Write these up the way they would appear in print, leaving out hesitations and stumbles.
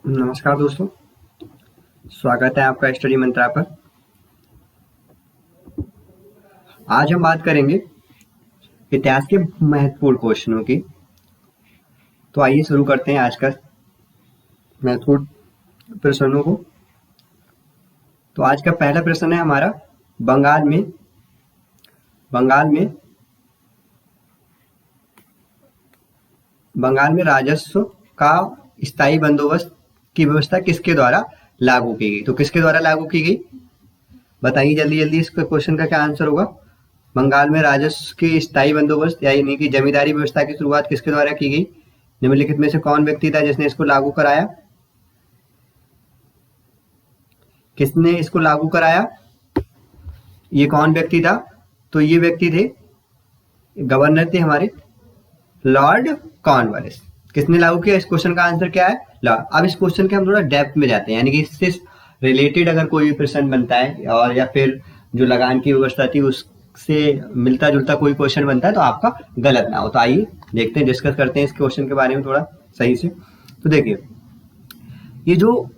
नमस्कार दोस्तों, स्वागत है आपका स्टडी मंत्रा पर। आज हम बात करेंगे इतिहास के महत्वपूर्ण क्वेश्चनों की। तो आइए शुरू करते हैं आज का महत्वपूर्ण प्रश्नों को। तो आज का पहला प्रश्न है हमारा, बंगाल में राजस्व का स्थायी बंदोबस्त की व्यवस्था किसके द्वारा लागू की गई? तो किसके द्वारा लागू की गई बताइए जल्दी जल्दी। इसका क्वेश्चन का क्या आंसर होगा? बंगाल में राजस्व के स्थायी बंदोबस्त यानी कि जमींदारी व्यवस्था की शुरुआत किसके द्वारा की गई? निम्नलिखित में से कौन व्यक्ति था जिसने इसको लागू कराया? किसने इसको लागू कराया? ये कौन व्यक्ति था? तो ये व्यक्ति थे, गवर्नर थे हमारे लॉर्ड कॉर्नवालिस। किसने लागू किया? इस क्वेश्चन का आंसर क्या है? लॉर्ड। अब इस क्वेश्चन के हम थोड़ा डेप्थ में जाते हैं, यानी कि इससे रिलेटेड अगर कोई भी प्रश्न बनता है और या फिर जो लगान की व्यवस्था थी उससे मिलता जुलता कोई क्वेश्चन बनता है तो आपका गलत ना हो। तो आइए देखते हैं, डिस्कस करते हैं इस क्वेश्चन के बारे में थोड़ा सही से। तो देखिए, ये जो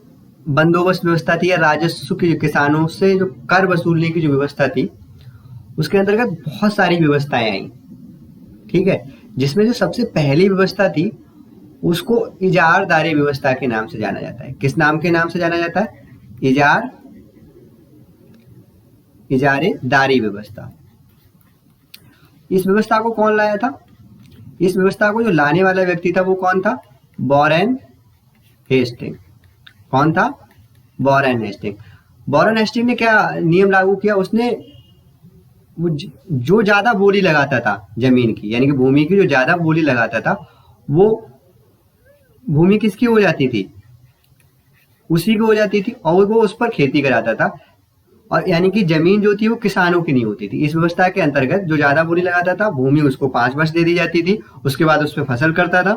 बंदोबस्त व्यवस्था थी या राजस्व की किसानों से जो कर वसूलने की जो व्यवस्था थी उसके अंतर्गत बहुत सारी व्यवस्थाएं आई, ठीक है। जिसमें जो सबसे पहली व्यवस्था थी उसको इजारदारी व्यवस्था के नाम से जाना जाता है। किस नाम के नाम से जाना जाता है? इजारेदारी व्यवस्था। इस व्यवस्था को कौन लाया था? इस व्यवस्था को जो लाने वाला व्यक्ति था वो कौन था? Warren Hasting. कौन था? Warren Hasting. वॉरेन हेस्टिंग ने क्या नियम लागू किया? उसने जो ज्यादा बोली लगाता था जमीन की, यानी कि भूमि की जो ज्यादा बोली लगाता था वो भूमि किसकी हो जाती थी? उसी की हो जाती थी, और वो उस पर खेती कराता था। और यानी कि जमीन जो थी वो किसानों की नहीं होती थी। इस व्यवस्था के अंतर्गत जो ज्यादा बोली लगाता था भूमि उसको 5 वर्ष दे दी जाती थी, उसके बाद उस पर फसल करता था।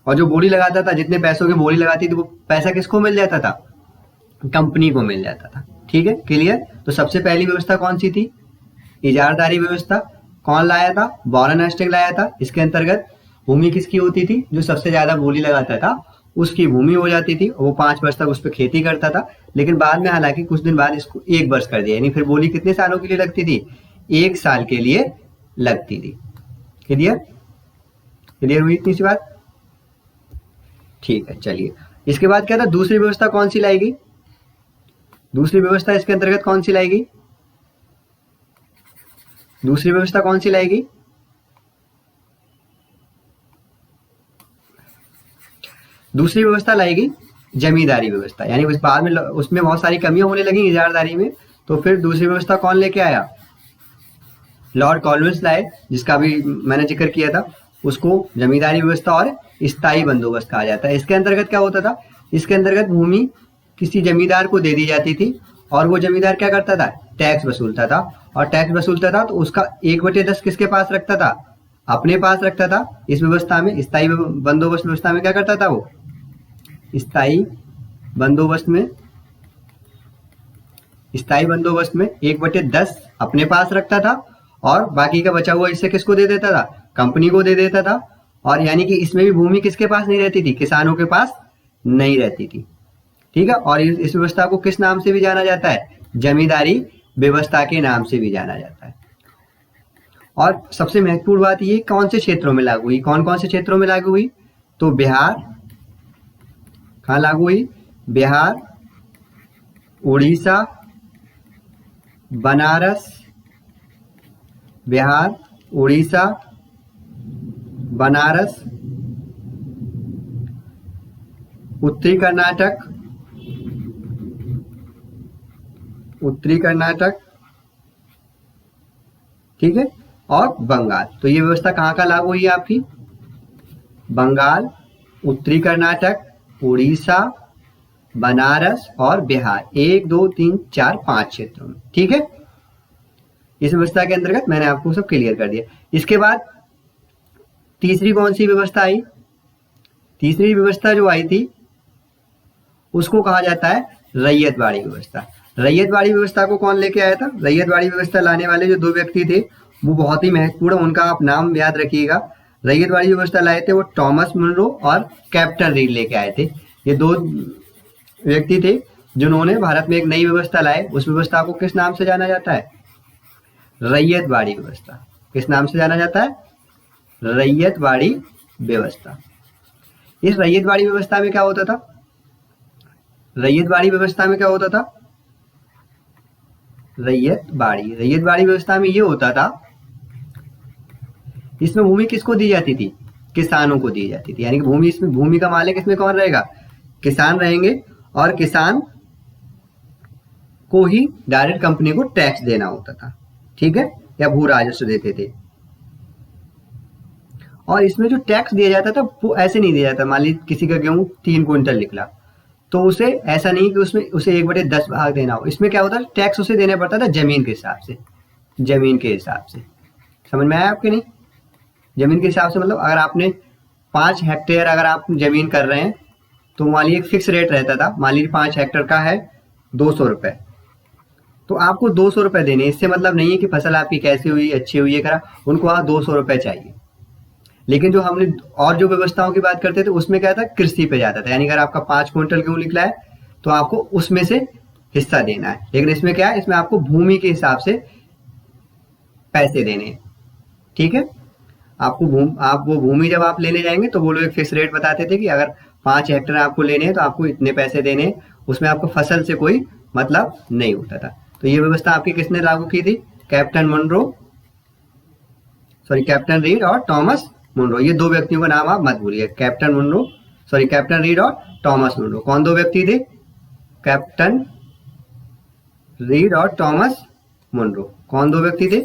और जो बोली लगाता था, जितने पैसों की बोली लगाती थी वो पैसा किसको मिल जाता था? कंपनी को मिल जाता था। ठीक है, क्लियर। तो सबसे पहली व्यवस्था कौन सी थी? इजारदारी व्यवस्था। कौन लाया था? वॉरेन हेस्टिंग लाया था। इसके अंतर्गत भूमि किसकी होती थी? जो सबसे ज्यादा बोली लगाता था उसकी भूमि हो जाती थी, वो 5 वर्ष तक उस पर खेती करता था। लेकिन बाद में हालांकि कुछ दिन बाद इसको 1 वर्ष कर दिया, यानी फिर बोली कितने सालों के लिए लगती थी? 1 साल के लिए लगती थी। क्लियर? क्लियर हुई इतनी सी बात? ठीक है, चलिए। इसके बाद क्या था? दूसरी व्यवस्था कौन सी लाई गई? दूसरी व्यवस्था इसके अंतर्गत कौन सी लाई गई? दूसरी व्यवस्था कौन सी लाई गई? दूसरी व्यवस्था लाई गई जमींदारी व्यवस्था। यानी उस बाद में उसमें बहुत सारी कमियां होने लगी इजारदारी में, तो फिर दूसरी व्यवस्था कौन लेके आया? लॉर्ड कॉर्नवालिस लाए, जिसका भी मैंने जिक्र किया था। उसको जमींदारी व्यवस्था और स्थायी बंदोबस्त कहा जाता है। इसके अंतर्गत क्या होता था? इसके अंतर्गत भूमि किसी जमींदार को दे दी जाती थी और वो जमींदार क्या करता था? टैक्स वसूलता था। और टैक्स वसूलता था तो उसका 1/10 किसके पास रखता था? अपने पास रखता था। इस व्यवस्था में, स्थायी बंदोबस्त व्यवस्था में क्या करता था वो? स्थायी बंदोबस्त में 1/10 अपने पास रखता था और बाकी का बचा हुआ हिस्सा किसको दे देता था? कंपनी को दे देता था। और यानी कि इसमें भी भूमि किसके पास नहीं रहती थी? किसानों के पास नहीं रहती थी। ठीक है। और इस व्यवस्था को किस नाम से भी जाना जाता है? जमींदारी व्यवस्था के नाम से भी जाना जाता है। और सबसे महत्वपूर्ण बात ये कौन से क्षेत्रों में लागू हुई? कौन कौन से क्षेत्रों में लागू हुई? तो बिहार, कहाँ लागू हुई? बिहार, उड़ीसा, बनारस, बिहार, उड़ीसा, बनारस, उत्तरी कर्नाटक, ठीक है, और बंगाल। तो ये व्यवस्था कहाँ का लागू हुई है आपकी? बंगाल, उत्तरी कर्नाटक, उड़ीसा, बनारस और बिहार। 1 2 3 4 5 क्षेत्रों में। ठीक है, इस व्यवस्था के अंतर्गत मैंने आपको सब क्लियर कर दिया। इसके बाद तीसरी कौन सी व्यवस्था आई? तीसरी व्यवस्था जो आई थी उसको कहा जाता है रैयतवाड़ी व्यवस्था। रैयतवाड़ी व्यवस्था को कौन लेके आया था? रैयतवाड़ी व्यवस्था लाने वाले जो 2 व्यक्ति थे वो बहुत ही महत्वपूर्ण, उनका आप नाम याद रखिएगा। रैयतवाड़ी व्यवस्था लाए थे वो टॉमस मुनरो और कैप्टन रीड लेके आए थे। ये दो व्यक्ति थे जिन्होंने भारत में एक नई व्यवस्था लाए। उस व्यवस्था को किस नाम से जाना जाता है? रैयतवाड़ी व्यवस्था। किस नाम से जाना जाता है? रैयतवाड़ी व्यवस्था। इस रैयतवाड़ी व्यवस्था में क्या होता था? रैयतवाड़ी व्यवस्था में क्या होता था? रैयतवाड़ी व्यवस्था में ये होता था, इसमें भूमि किसको दी जाती थी? किसानों को दी जाती थी। यानी कि भूमि, इसमें भूमि का मालिक इसमें कौन रहेगा? किसान रहेंगे, और किसान को ही डायरेक्ट कंपनी को टैक्स देना होता था, ठीक है, या भू राजस्व देते थे। और इसमें जो टैक्स दिया जाता था वो ऐसे नहीं दिया जाता। मान लीजिए किसी का गेहूं 3 क्विंटल निकला, तो उसे ऐसा नहीं कि उसमें उसे 1/10 भाग देना हो। इसमें क्या होता था? टैक्स उसे देना पड़ता था जमीन के हिसाब से। जमीन के हिसाब से, समझ में आया आपके? नहीं, जमीन के हिसाब से मतलब अगर आपने 5 हेक्टेयर अगर आप जमीन कर रहे हैं तो मान लीजिए एक फिक्स रेट रहता था। मान लीजिए 5 हेक्टेयर का है 200 रुपए, तो आपको 200 रुपए देने। इससे मतलब नहीं है कि फसल आपकी कैसी हुई, अच्छी हुई है, करा, उनको वहां 200 रुपए चाहिए। लेकिन जो हमने और जो व्यवस्थाओं की बात करते थे उसमें क्या था? कृषि पे जाता था। यानी अगर आपका 5 क्विंटल गेहूं निकला है तो आपको उसमें से हिस्सा देना है। लेकिन इसमें क्या है? इसमें आपको भूमि के हिसाब से पैसे देने हैं, ठीक है। आप वो भूमि जब आप लेने जाएंगे तो वो लोग एक फिक्स रेट बताते थे कि अगर 5 हेक्टेयर आपको लेने हैं तो आपको इतने पैसे देने हैं। उसमें आपको फसल से कोई मतलब नहीं होता था। तो ये व्यवस्था आपकी किसने लागू की थी? कैप्टन रीड और टॉमस मुनरो। ये दो व्यक्तियों का नाम आप मत भूलिए, कैप्टन रीड और टॉमस मुनरो। कौन दो व्यक्ति थे? कैप्टन रीड और टॉमस मुनरो। कौन दो व्यक्ति थे?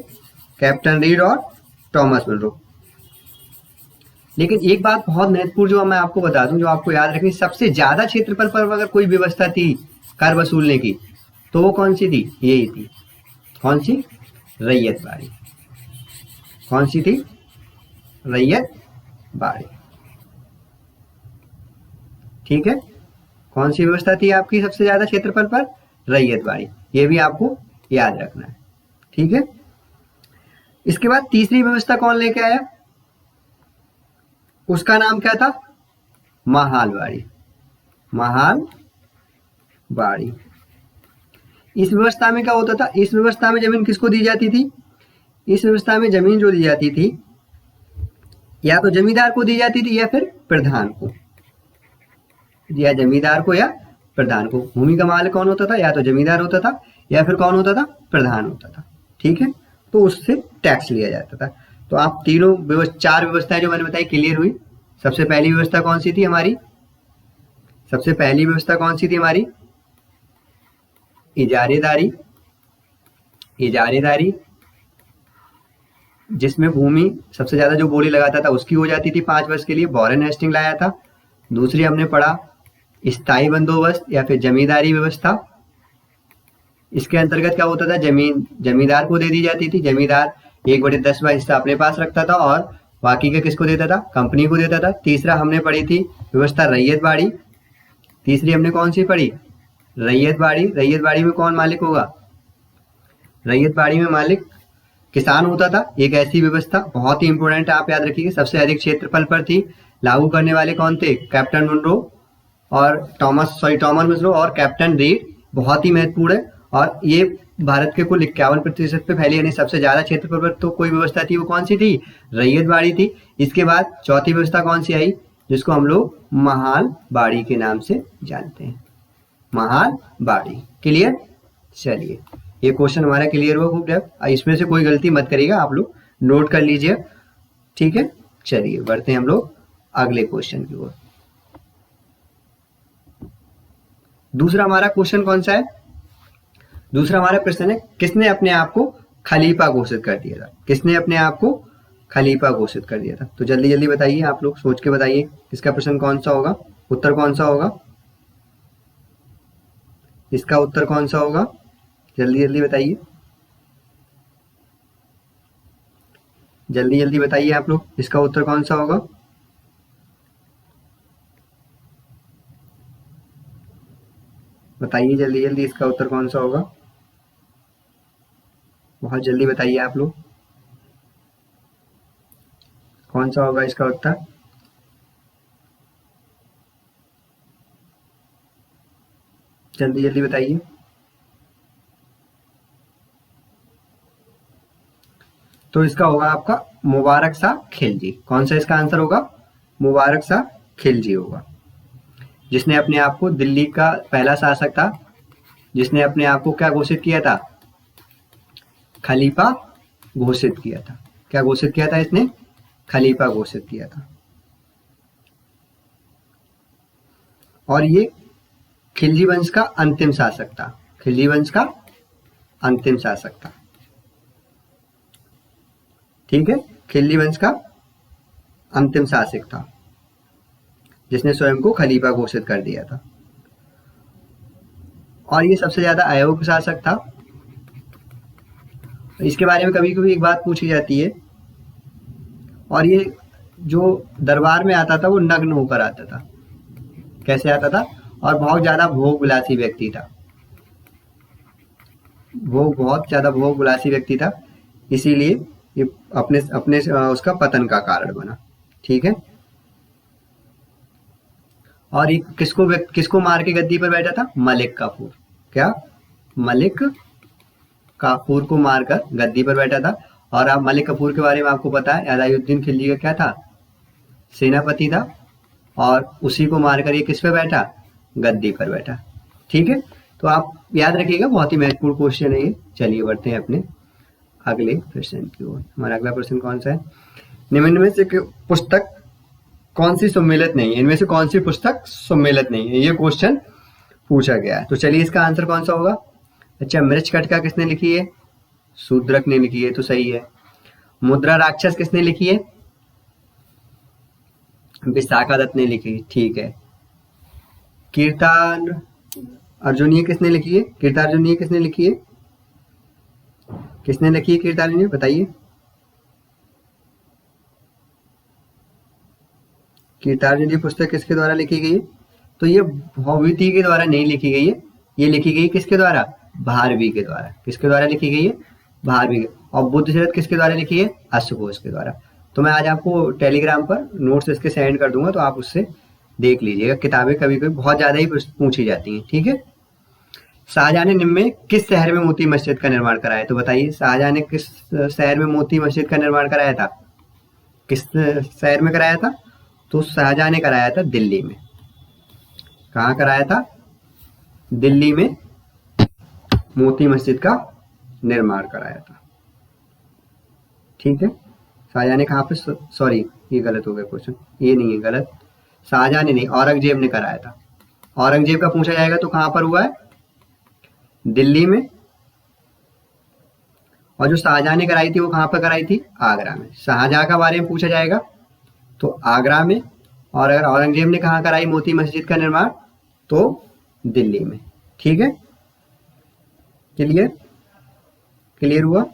कैप्टन रीड और टॉमस मुनरो। लेकिन एक बात बहुत महत्वपूर्ण जो मैं आपको बता दूं, जो आपको याद रखनी, सबसे ज्यादा क्षेत्रफल पर अगर कोई व्यवस्था थी कर वसूलने की तो वो कौन सी थी? यही थी। कौन सी? रैयतवाड़ी। कौन सी थी? रैयतवाड़ी, ठीक है। कौन सी व्यवस्था थी आपकी सबसे ज्यादा क्षेत्रफल पर? रैयतवाड़ी। ये भी आपको याद रखना है, ठीक है। इसके बाद तीसरी व्यवस्था कौन लेके आया? उसका नाम क्या था? महालवाड़ी। महालवाड़ी। इस व्यवस्था में क्या होता था? इस व्यवस्था में जमीन किसको दी जाती थी? इस व्यवस्था में जमीन जो दी जाती थी या तो जमींदार को दी जाती थी या फिर प्रधान को, या जमींदार को या प्रधान को। भूमि का मालिक कौन होता था? या तो जमींदार होता था या फिर कौन होता था? प्रधान होता था, ठीक है। तो उससे टैक्स लिया जाता था। तो आप चार व्यवस्थाएं जो मैंने बताई क्लियर हुई। सबसे पहली व्यवस्था कौन सी थी हमारी? सबसे पहली व्यवस्था कौन सी थी हमारी? इजारेदारी। इजारेदारी, जिसमें भूमि सबसे ज्यादा जो बोली लगाता था उसकी हो जाती थी 5 वर्ष के लिए। वॉरेन हेस्टिंग लाया था। दूसरी हमने पढ़ा स्थायी बंदोबस्त या फिर जमींदारी व्यवस्था। इसके अंतर्गत क्या होता था? जमींदार को दे दी जाती थी। जमींदार 1/10 हिस्सा अपने पास रखता था और बाकी का किसको देता था? कंपनी को देता था। तीसरा हमने पढ़ी थी व्यवस्था रैयतवाड़ी। तीसरी हमने कौन सी पढ़ी? रैयतवाड़ी। रैयतवाड़ी में कौन मालिक होगा? रैयतवाड़ी में मालिक किसान होता था। एक ऐसी व्यवस्था बहुत ही इंपॉर्टेंट, आप याद रखिए। सबसे अधिक क्षेत्रफल पर थी। लागू करने वाले कौन थे? कैप्टन मुनरो और टॉमस मुनरो और कैप्टन रीड। बहुत ही महत्वपूर्ण है। और ये भारत के कुल 51% पे फैली, यानी सबसे ज्यादा क्षेत्रफल पर तो कोई व्यवस्था थी, वो कौन सी थी? रैयतवाड़ी थी। इसके बाद चौथी व्यवस्था कौन सी आई, जिसको हम लोग महालवाड़ी के नाम से जानते हैं? महालवाड़ी। क्लियर? चलिए, ये क्वेश्चन हमारा क्लियर हुआ खूब जब। इसमें से कोई गलती मत करिएगा, आप लोग नोट कर लीजिए, ठीक है। चलिए बढ़ते हैं हम लोग अगले क्वेश्चन की ओर। दूसरा हमारा क्वेश्चन कौन सा है? दूसरा हमारा प्रश्न है, किसने अपने आप को खलीफा घोषित कर दिया था? किसने अपने आप को खलीफा घोषित कर दिया था? तो जल्दी जल्दी बताइए, आप लोग सोच के बताइए इसका प्रश्न कौन सा होगा, उत्तर कौन सा होगा? इसका उत्तर कौन सा होगा? जल्दी जल्दी बताइए, जल्दी जल्दी बताइए आप लोग, इसका उत्तर कौन सा होगा? बताइए जल्दी जल्दी, इसका उत्तर कौन सा होगा? बहुत जल्दी बताइए आप लोग, कौन सा होगा इसका उत्तर? जल्दी जल्दी बताइए। तो इसका होगा आपका मुबारक शाह खिलजी। कौन सा इसका आंसर होगा? मुबारक शाह खिलजी होगा, जिसने अपने आप को दिल्ली का पहला शासक था, जिसने अपने आप को क्या घोषित किया था? खलीफा घोषित किया था। क्या घोषित किया था इसने? खलीफा घोषित किया था। और ये खिलजी वंश का अंतिम शासक था। खिलजी वंश का अंतिम शासक था। ठीक है, खिलजी वंश का अंतिम शासक था, जिसने स्वयं को खलीफा घोषित कर दिया था। और ये सबसे ज्यादा अयोग्य शासक था। इसके बारे में कभी कभी एक बात पूछी जाती है, और ये जो दरबार में आता था वो नग्न होकर आता था। कैसे आता था? और बहुत ज्यादा भोग विलासी व्यक्ति था। वो बहुत ज्यादा भोग विलासी व्यक्ति था, इसीलिए ये अपने अपने उसका पतन का कारण बना। ठीक है। और ये किसको मार के गद्दी पर बैठा था? मलिक काफूर। क्या? मलिक काफूर को मारकर गद्दी पर बैठा था। और आप मलिक काफूर के बारे में आपको पता है, अलाउद्दीन खिलजी का क्या था? सेनापति था। और उसी को मारकर ये किस पे बैठा? गद्दी पर बैठा। ठीक है, तो आप याद रखिएगा, बहुत ही महत्वपूर्ण क्वेश्चन है ये। चलिए बढ़ते हैं अपने अगले प्रश्न की ओर। हमारा अगला प्रश्न कौन सा है? निम्न में से पुस्तक कौन सी सम्मिलित नहीं है? इनमें से कौन सी पुस्तक सम्मिलित नहीं है? ये क्वेश्चन पूछा गया है। तो चलिए इसका आंसर कौन सा होगा? अच्छा, मृच्छकटिका किसने लिखी है? शूद्रक ने लिखी है, तो सही है। मुद्रा राक्षस किसने लिखी है? विशाखा दत्त ने लिखी। ठीक है। कीर्तन अर्जुनीय किसने लिखी है? कीर्तार्जुनीय किसने लिखी है? किसने लिखी है कीर्तार्जुनीय? बताइए। कीर्तार्जुनीय पुस्तक किसके द्वारा लिखी गई है? तो ये भौमिति के द्वारा नहीं लिखी गई है, ये लिखी गई किसके द्वारा? भारवी के द्वारा। किसके द्वारा लिखी गई है? भारवी के। और बुद्धचरित किसके द्वारा लिखी है? अश्वघोष के द्वारा। तो मैं आज आपको टेलीग्राम पर नोट्स इसके सेंड कर दूंगा, तो आप उससे देख लीजिएगा। किताबें कभी कभी बहुत ज्यादा ही पूछी जाती हैं। ठीक है। शाहजहां ने निम्न में किस शहर में मोती मस्जिद का निर्माण कराया? तो बताइए, शाहजहां ने किस शहर में मोती मस्जिद का निर्माण कराया था? किस शहर में कराया था? तो शाहजहां ने कराया था दिल्ली में। कहाँ कराया था? दिल्ली में मोती मस्जिद का निर्माण कराया था। ठीक है। शाहजहां ने कहाँ पे? सॉरी, ये गलत हो गया क्वेश्चन, ये नहीं है, गलत। शाहजहां ने नहीं, औरंगजेब ने कराया था। औरंगजेब का पूछा जाएगा तो कहाँ पर हुआ है? दिल्ली में। और जो शाहजहां ने कराई थी वो कहाँ पर कराई थी? आगरा में। शाहजहां के बारे में पूछा जाएगा तो आगरा में। और अगर औरंगजेब ने कहाँ कराई मोती मस्जिद का निर्माण? तो दिल्ली में। ठीक है, क्लियर? क्लियर हुआ?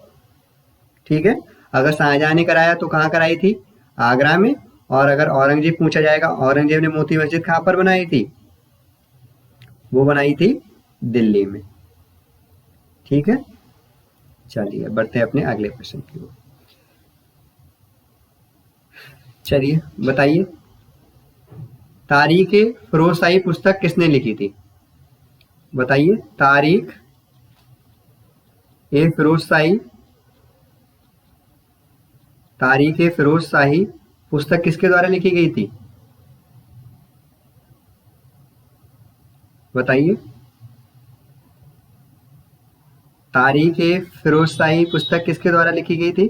ठीक है। अगर शाहजहां ने कराया तो कहाँ कराई थी? आगरा में। और अगर औरंगजेब पूछा जाएगा, औरंगजेब ने मोती मस्जिद कहाँ पर बनाई थी? वो बनाई थी दिल्ली में। ठीक है। चलिए बढ़ते हैं अपने अगले प्रश्न की ओर। चलिए बताइए, तारीख फिरोजशाही पुस्तक किसने लिखी थी? बताइए, तारीख ए फिरोजशाही, तारीख ए फिरोजशाही पुस्तक किसके द्वारा लिखी गई थी? बताइए, तारीख ए फिरोजशाही पुस्तक किसके द्वारा लिखी गई थी?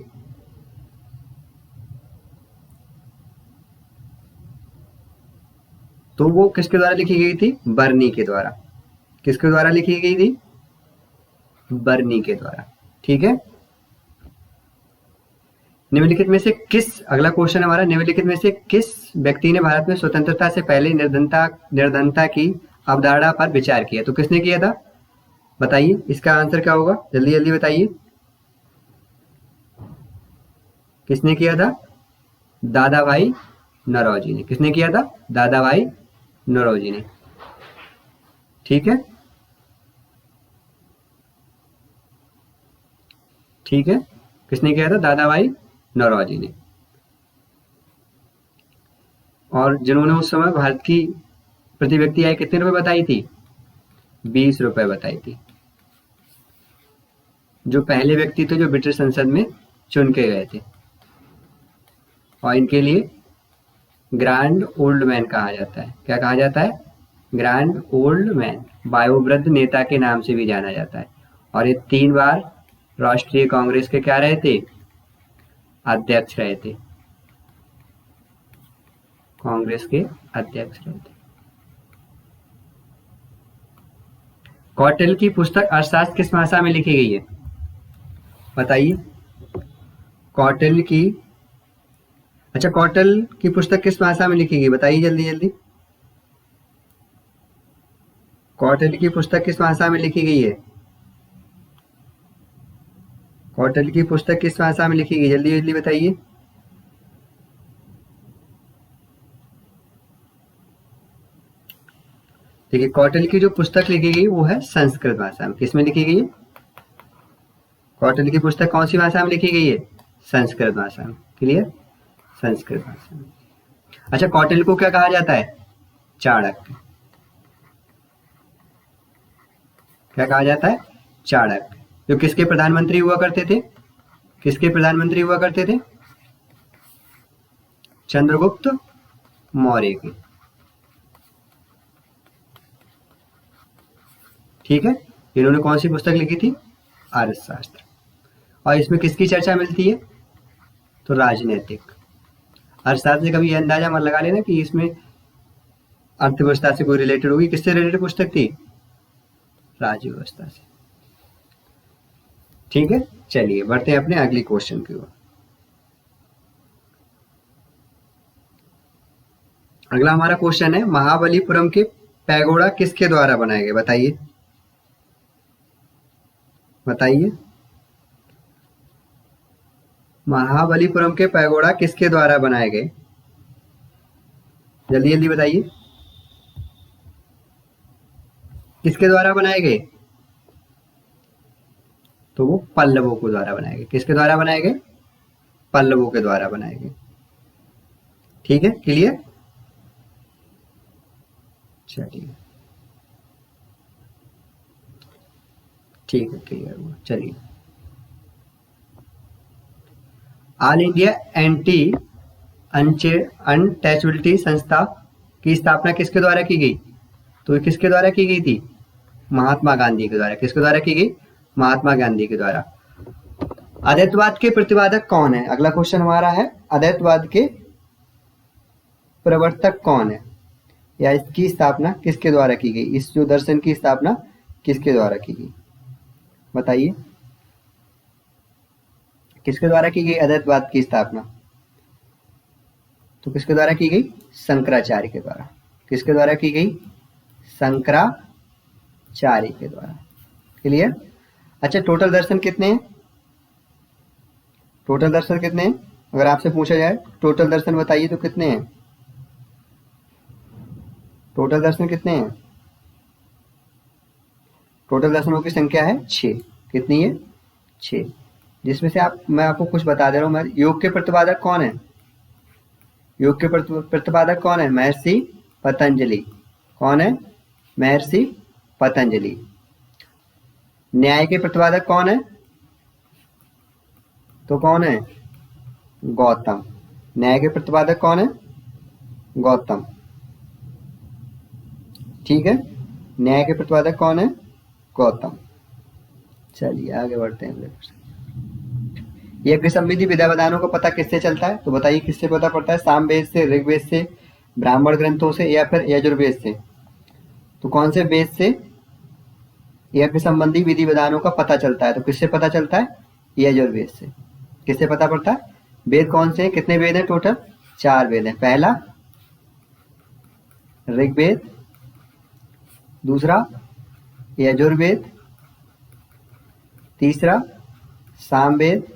तो वो किसके द्वारा लिखी गई थी? बर्नी के द्वारा। किसके द्वारा लिखी गई थी? बर्नी के द्वारा। ठीक है। निम्नलिखित में से किस, अगला क्वेश्चन हमारा, निम्नलिखित में से किस व्यक्ति ने भारत में स्वतंत्रता से पहले निर्धनता की अवधारणा पर विचार किया? तो किसने किया था? बताइए, इसका आंसर क्या होगा? जल्दी जल्दी बताइए, किसने किया था? दादा भाई नौरोजी ने। किसने किया था? दादा भाई नौरोजी ने। ठीक है। ठीक है, किसने किया था? दादा भाई नौरोजी ने। और जिन्होंने उस समय भारत की प्रति व्यक्ति आय कितने रुपए बताई थी? ₹20 बताई थी। जो पहले व्यक्ति थे जो ब्रिटिश संसद में चुन के गए थे, और इनके लिए ग्रैंड ओल्ड मैन कहा जाता है। क्या कहा जाता है? ग्रैंड ओल्ड मैन, वयोवृद्ध नेता के नाम से भी जाना जाता है। और ये 3 बार राष्ट्रीय कांग्रेस के क्या रहे थे? अध्यक्ष रहे थे, कांग्रेस के अध्यक्ष रहे थे। कौटिल्य की पुस्तक अर्थशास्त्र किस भाषा में लिखी गई है? बताइए। कौटिल्य की कौटिल्य की पुस्तक किस भाषा में लिखी गई? बताइए जल्दी जल्दी। कौटिल्य की पुस्तक किस भाषा में लिखी गई है? कौटिल्य की पुस्तक किस भाषा में लिखी गई? जल्दी जल्दी बताइए। देखिए, कौटिल्य की जो पुस्तक लिखी गई वो है संस्कृत भाषा में। किसमें लिखी गई है? कौटिल्य की पुस्तक कौन सी भाषा में लिखी गई है? संस्कृत भाषा में। क्लियर? संस्कृत भाषा में। अच्छा, कौटिल्य को क्या कहा जाता है? चाणक्य। क्या कहा जाता है? चाणक्य। जो किसके प्रधानमंत्री हुआ करते थे? किसके प्रधानमंत्री हुआ करते थे? चंद्रगुप्त मौर्य के। ठीक है, इन्होंने कौन सी पुस्तक लिखी थी? अर्थशास्त्र। और इसमें किसकी चर्चा मिलती है? तो राजनीतिक। अर्थशास्त्र से कभी यह अंदाजा मत लगा लेना कि इसमें अर्थव्यवस्था से कोई रिलेटेड होगी। किससे रिलेटेड पुस्तक थी? राज्य व्यवस्था से। ठीक है, चलिए बढ़ते हैं अपने अगली क्वेश्चन की ओर। अगला हमारा क्वेश्चन है, महाबलीपुरम के पैगोडा किसके द्वारा बनाए गए? बताइए बताइए। महाबलीपुरम के पैगोडा किसके द्वारा बनाए गए? जल्दी जल्दी बताइए। किसके द्वारा बनाए गए? तो वो पल्लवों के द्वारा बनाए गए। किसके द्वारा बनाए गए? पल्लवों के द्वारा बनाए गए। ठीक है, क्लियर? चलिए, ठीक है, क्लियर हुआ। चलिए, ऑल इंडिया एंटी अनटचबिलिटी संस्था की स्थापना किसके द्वारा की गई? तो किसके द्वारा की गई थी? महात्मा गांधी के द्वारा। किसके द्वारा की गई? महात्मा गांधी के द्वारा। अद्वैतवाद के प्रतिपादक कौन है? अगला क्वेश्चन हमारा है, अद्वैतवाद के प्रवर्तक कौन है, या इसकी स्थापना किसके द्वारा की गई? इस जो दर्शन की स्थापना किसके द्वारा की गई? बताइए, किसके द्वारा की गई अद्वैतवाद की स्थापना? तो किसके द्वारा की गई? शंकराचार्य के द्वारा। किसके द्वारा की गई? शंकराचार्य के द्वारा। क्लियर? अच्छा, टोटल दर्शन कितने हैं? टोटल दर्शन कितने हैं? अगर आपसे पूछा जाए टोटल दर्शन बताइए तो कितने हैं? टोटल दर्शन कितने हैं? टोटल दर्शनों की संख्या है 6। कितनी है? 6। जिसमें से मैं आपको कुछ बता दे रहा हूँ। योग के प्रतिपादक कौन है? योग के प्रतिपादक कौन है? महर्षि पतंजलि। कौन है? महर्षि पतंजलि। न्याय के प्रतिपादक कौन है? तो कौन है? गौतम। न्याय के प्रतिपादक कौन है? गौतम। ठीक है, न्याय के प्रतिपादक कौन है? गौतम। चलिए आगे बढ़ते हैं। यज्ञ संबंधी विधा विधानों का पता किससे चलता है? तो बताइए किससे पता पड़ता है? सामवेद से, ऋग्वेद से, ब्राह्मण ग्रंथों से, या फिर यजुर्वेद से? तो कौन से वेद से यज्ञ संबंधी विधि विधानों का पता चलता है? तो किससे पता चलता है? यजुर्वेद से। किससे पता पड़ता है? वेद कौन से? कितने वेद हैं टोटल? 4 वेद हैं। पहला ऋग्वेद, दूसरा यजुर्वेद, तीसरा सामवेद,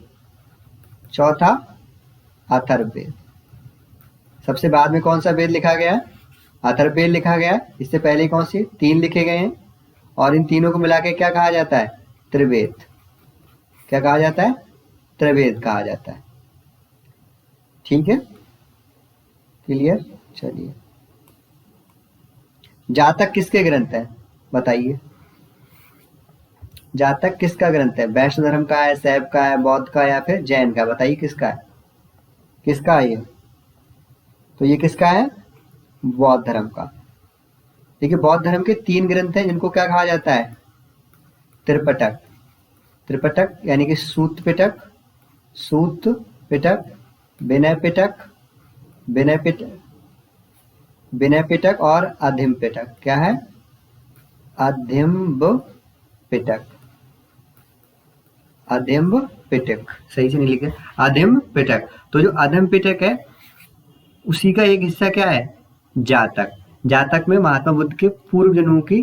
चौथा अथर्ववेद। सबसे बाद में कौन सा वेद लिखा गया है? अथर्ववेद लिखा गया है। इससे पहले कौन सी? 3 लिखे गए हैं, और इन तीनों को मिला के क्या कहा जाता है? त्रिवेद। क्या कहा जाता है? त्रिवेद कहा जाता है। ठीक है, क्लियर? चलिए, जातक किसके ग्रंथ है? बताइए। जातक किसका ग्रंथ है? वैष्णव धर्म का है, शैव का है, बौद्ध का या फिर जैन का? बताइए किसका है, किसका है ये? तो ये किसका है? बौद्ध धर्म का। देखिए बौद्ध धर्म के 3 ग्रंथ हैं जिनको क्या कहा जाता है? त्रिपिटक। त्रिपिटक यानी कि सूत पिटक, सूत पिटक, विनय पिटक, विनय पिटक, विनय पिटक और अध्यम पिटक। क्या है? अध्यम्ब पिटक, अध्यम्ब पिटक, सही से नहीं लिखे, अध्यम्ब पिटक। तो जो अध्यम्ब पिटक है उसी का एक हिस्सा क्या है? जातक। जातक में महात्मा बुद्ध के पूर्व जन्मों की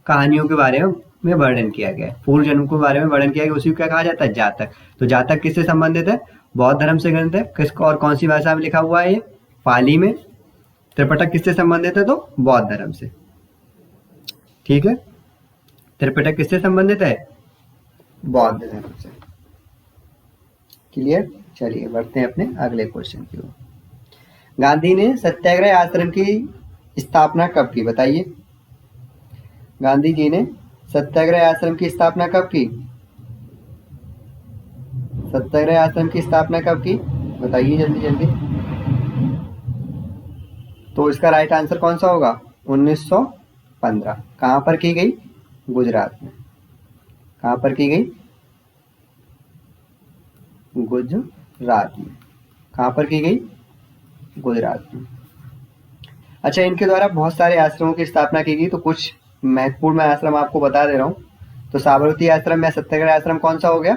कहानियों के बारे में वर्णन किया गया है, पूर्व जन्म के बारे में वर्णन किया गया, उसी को क्या कहा जाता है? जातक। तो जातक किससे संबंधित है? बौद्ध धर्म से ग्रंथ है। किसको और कौन सी भाषा में लिखा हुआ है ये? पाली में। त्रिपिटक किससे संबंधित है? तो बौद्ध धर्म से। ठीक है, त्रिपिटक किससे संबंधित है? बौद्ध धर्म से। क्लियर? चलिए बढ़ते हैं अपने अगले क्वेश्चन की ओर। गांधी ने सत्याग्रह आश्रम की स्थापना कब की? बताइए। गांधी जी ने सत्याग्रह आश्रम की स्थापना कब की? सत्याग्रह आश्रम की स्थापना कब की? बताइए जल्दी जल्दी। तो इसका राइट आंसर कौन सा होगा? 1915। कहां पर की गई? गुजरात में। कहां पर की गई? गुजरात में। कहां पर की गई? गुजरात में। अच्छा, इनके द्वारा बहुत सारे आश्रमों की स्थापना की गई, तो कुछ महत्वपूर्ण मैं आश्रम आपको बता दे रहा हूँ। तो साबरमती आश्रम या सत्याग्रह आश्रम कौन सा हो गया?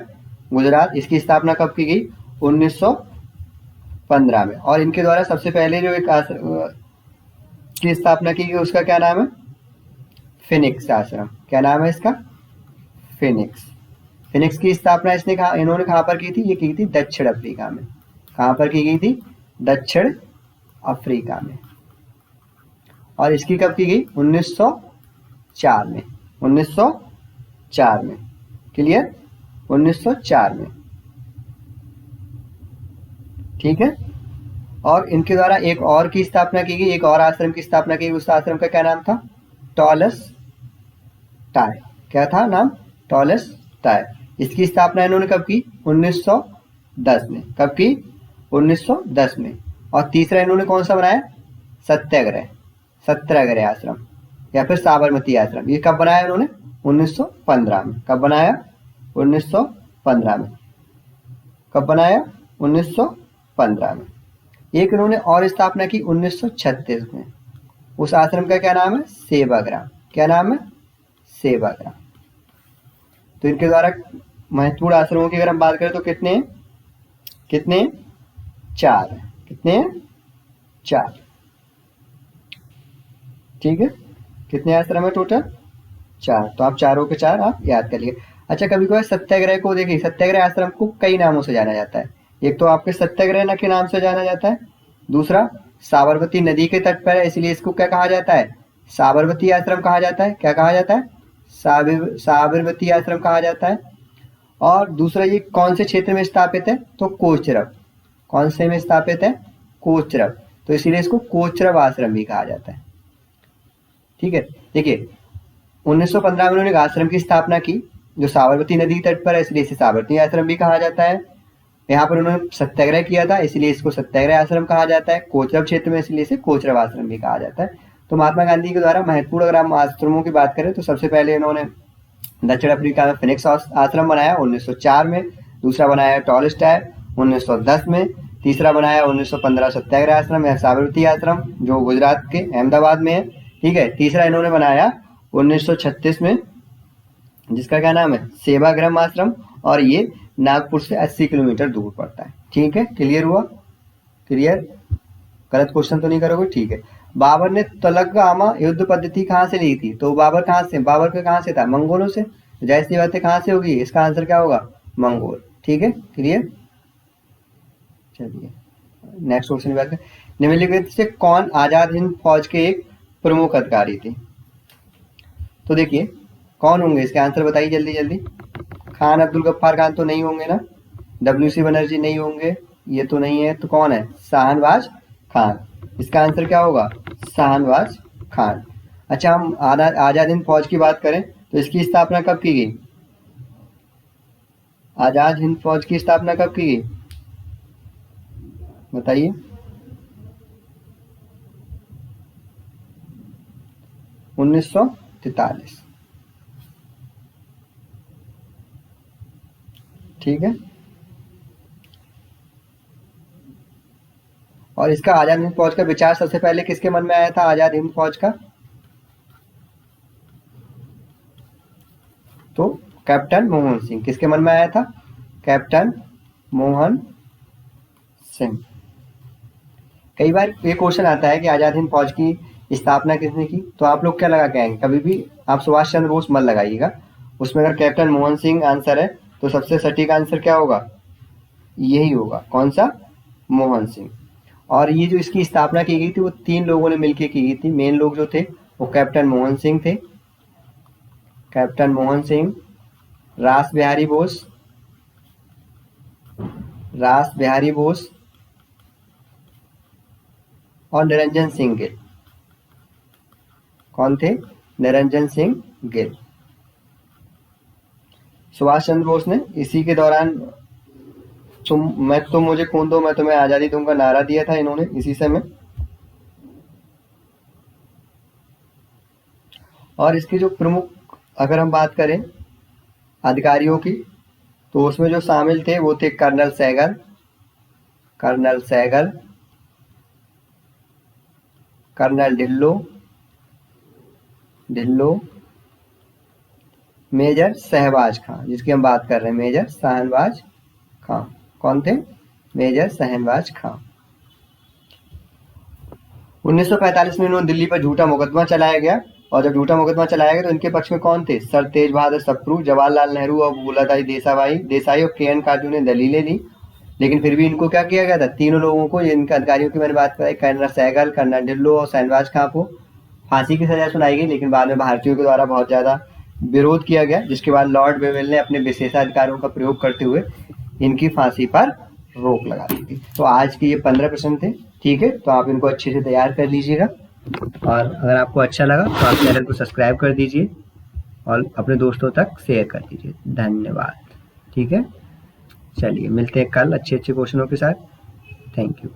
गुजरात। इसकी स्थापना कब की गई? 1915 में। और इनके द्वारा सबसे पहले जो एक आश्रम की स्थापना की गई उसका क्या नाम है? फिनिक्स आश्रम। क्या नाम है इसका? फिनिक्स। फिनिक्स की स्थापना इन्होंने कहां पर की थी? ये की थी दक्षिण अफ्रीका में। कहां पर की गई थी? दक्षिण अफ्रीका में। और इसकी कब की गई? 1904 में। 1904 में। क्लियर? 1904 में। ठीक है। और इनके द्वारा एक और की स्थापना की गई, एक और आश्रम की स्थापना की गई। उस आश्रम का क्या नाम था? टॉलस टाय। क्या था नाम? टॉलस टाय। इसकी स्थापना इन्होंने कब की? 1910 में। कब की? 1910 में। और तीसरा इन्होंने कौन सा बनाया? सत्याग्रह, सत्याग्रह आश्रम या फिर साबरमती आश्रम। ये कब बनाया इन्होंने? 1915 में। कब बनाया? 1915 में। कब बनाया? 1915 में। एक इन्होंने और स्थापना की 1936 में। उस आश्रम का क्या नाम है? सेवाग्राम। क्या नाम है? सेवाग्राम। तो इनके द्वारा महत्वपूर्ण आश्रमों की अगर हम बात करें तो कितने हैं? कितने हैं? 4 हैं। कितने हैं? 4। ठीक है। कितने आश्रम है टोटल? 4। तो आप चारों के 4 आप याद कर लिए। अच्छा, कभी कभी सत्याग्रह को देखिए, सत्याग्रह आश्रम को कई नामों से जाना जाता है। एक तो आपके सत्याग्रह के नाम से जाना जाता है, दूसरा साबरमती नदी के तट पर है इसलिए इसको क्या कहा जाता है? साबरमती आश्रम कहा जाता है। क्या कहा जाता है? साबरमती आश्रम कहा जाता है। और दूसरा ये कौन से क्षेत्र में स्थापित है? तो कोचरब। कौन से में स्थापित है? कोचरब। तो इसीलिए इसको कोचरब आश्रम भी कहा जाता है। ठीक है। देखिए 1915 में उन्होंने आश्रम की स्थापना की जो साबरमती नदी तट पर है इसलिए इसे साबरमती आश्रम भी कहा जाता है। यहाँ पर उन्होंने सत्याग्रह किया था इसलिए इसको सत्याग्रह आश्रम कहा जाता है। कोचरब क्षेत्र में इसलिए इसे कोचरब आश्रम भी कहा जाता है। तो महात्मा गांधी के द्वारा महत्वपूर्ण अगर हम आश्रमों की बात करें तो सबसे पहले इन्होंने दक्षिण अफ्रीका में फिनिक्स आश्रम बनाया 1904 में, दूसरा बनाया टॉलस्टॉय 1910 में, तीसरा बनाया 1915 सत्याग्रह आश्रम या साबरमती आश्रम जो गुजरात के अहमदाबाद में है। ठीक है। तीसरा इन्होंने बनाया 1936 में जिसका क्या नाम है? सेवाग्राम आश्रम, और ये नागपुर से 80 किलोमीटर दूर पड़ता है। ठीक है। क्लियर हुआ? क्लियर? गलत क्वेश्चन तो नहीं करोगे? ठीक है। बाबर ने तलगामा युद्ध पद्धति कहाँ से ली थी? तो बाबर कहाँ से? बाबर का कहाँ से था? मंगोलों से। जाहिर सी बात है कहाँ से होगी? इसका आंसर क्या होगा? मंगोल। ठीक है। क्लियर? चलिए नेक्स्ट क्वेश्चन की बात करें। निम्नलिखित से कौन आजाद हिंद फौज के एक प्रमुख अधिकारी थे? तो देखिए कौन होंगे इसके आंसर बताइए जल्दी जल्दी। खान अब्दुल गफ्फार खान तो नहीं होंगे ना, डब्ल्यूसी बनर्जी नहीं होंगे, ये तो नहीं है, तो कौन है? शाहनवाज खान। इसका आंसर क्या होगा? शाहनवाज खान। अच्छा, हम आजाद हिंद फौज की बात करें तो इसकी स्थापना कब की गई? आजाद हिंद फौज की स्थापना कब की गई, बताइए। 1943। ठीक है। और इसका आजाद हिंद फौज का विचार सबसे पहले किसके मन में आया था, आजाद हिंद फौज का? तो कैप्टन मोहन सिंह। किसके मन में आया था? कैप्टन मोहन सिंह। कई बार ये क्वेश्चन आता है कि आजाद हिंद फौज की स्थापना किसने की, तो आप लोग क्या लगा के आएंगे, कभी भी आप सुभाष चंद्र बोस मत लगाइएगा। उसमें अगर कैप्टन मोहन सिंह आंसर है तो सबसे सटीक आंसर क्या होगा, यही होगा। कौन सा? मोहन सिंह। और ये जो इसकी स्थापना की गई थी वो 3 लोगों ने मिलकर की गई थी। मेन लोग जो थे वो कैप्टन मोहन सिंह थे, कैप्टन मोहन सिंह, रास बिहारी बोस, रास बिहारी बोस और निरंजन सिंह गिल। कौन थे? निरंजन सिंह गिल। सुभाष चंद्र बोस ने इसी के दौरान तुम मुझे खून दो मैं तुम्हें आजादी दूंगा नारा दिया था इन्होंने इसी समय। और इसके जो प्रमुख, अगर हम बात करें अधिकारियों की, तो उसमें जो शामिल थे वो थे colonel Sahgal, colonel Sahgal, colonel Dhillon, Dhillon, major Shahbaz Khan, जिसकी हम बात कर रहे हैं, मेजर शहनवाज खां। कौन थे? मेजर शहनवाज खां। 1945 में इन्होंने दिल्ली पर झूठा मुकदमा चलाया गया, और जब झूठा मुकदमा चलाया गया तो इनके पक्ष में कौन थे? सर तेज बहादुर सप्रू, जवाहरलाल नेहरू और फूलाभाई देसाई और के.एन. काजू ने दलीलें दी, लेकिन फिर भी इनको क्या किया गया था? तीनों लोगों को, इनके अधिकारियों की मैंने बात कराई, कर्नल सहगल, कर्नल ढिल्लो और शहनवाज खां को फांसी की सजा सुनाई गई, लेकिन बाद में भारतीयों के द्वारा बहुत ज्यादा विरोध किया गया, जिसके बाद लॉर्ड वेवेल ने अपने विशेषाधिकारों का प्रयोग करते हुए इनकी फांसी पर रोक लगा दी थी। तो आज के ये 15 प्रश्न थे। ठीक है, तो आप इनको अच्छे से तैयार कर लीजिएगा, और अगर आपको अच्छा लगा तो आप चैनल को सब्सक्राइब कर दीजिए और अपने दोस्तों तक शेयर कर दीजिए। धन्यवाद। ठीक है, चलिए मिलते हैं कल अच्छे क्वेश्चनों के साथ। Thank you.